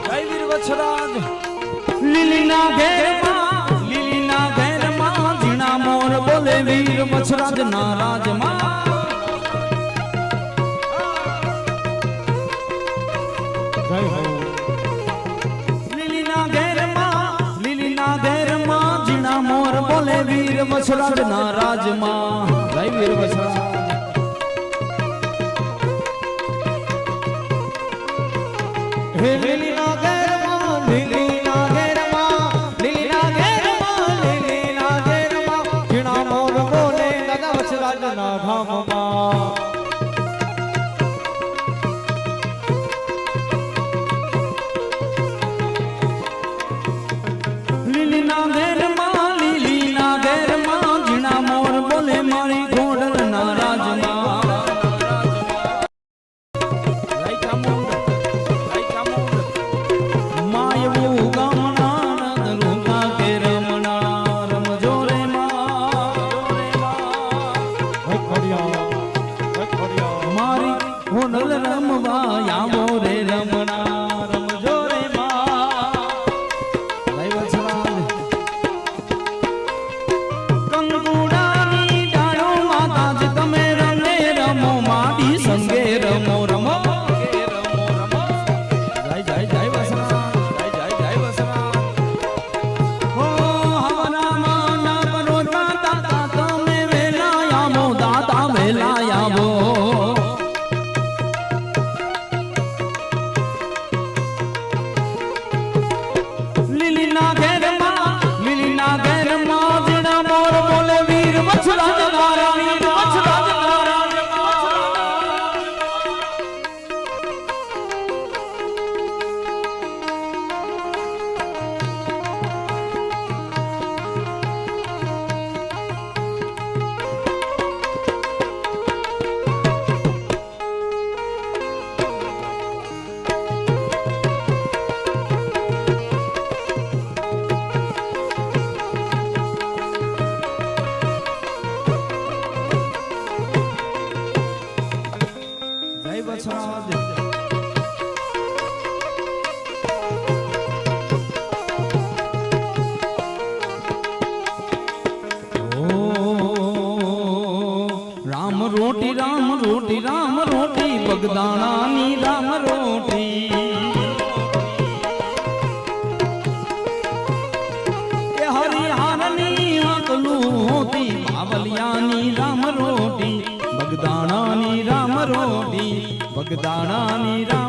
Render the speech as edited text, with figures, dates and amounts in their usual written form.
જય વીર વછરાજ લીલીના ઘેરમાં ઝીણા મોર બોલે વીર વછરાજ ના રાજમાં જય હો લીલીના ઘેરમાં ઝીણા મોર બોલે વીર વછરાજ ના રાજમાં જય વીર વછરાજ હે લીલીના ઘેરમાં ઝીણા મોર બોલે દાદા વછરાજ ના ધામમાં લીલીના ઘેરમાં ઝીણા મોર બોલે મારી ઘોડલ ના રાજમાં માયવું ગામના નદરૂપા કે રમણા રમજો રે મારી ઘોડલ રમવા આવો રે રમણા રમજો રે કંકુડાની ડાળો માતાજ તમે રમે રમો માડી સંગે રમો રમો જય જય જય વસરા જય જય જય વસરા હો હવનામાં ના કરો દાતા તમે વેલા આવો દાતા વેલા આવો લીલીના ઘેરમાં ઝીણા મોર બોલે વીર વછરાજ ના વીર વછરાજ જય વછરાજ રામ રોટી બગદાણાની રામ રોટી એ હરિહારની હકલું હોતી બાવલિયાની રામ રોટી બગદાણાની રામ રોટી બગદાણાની રામ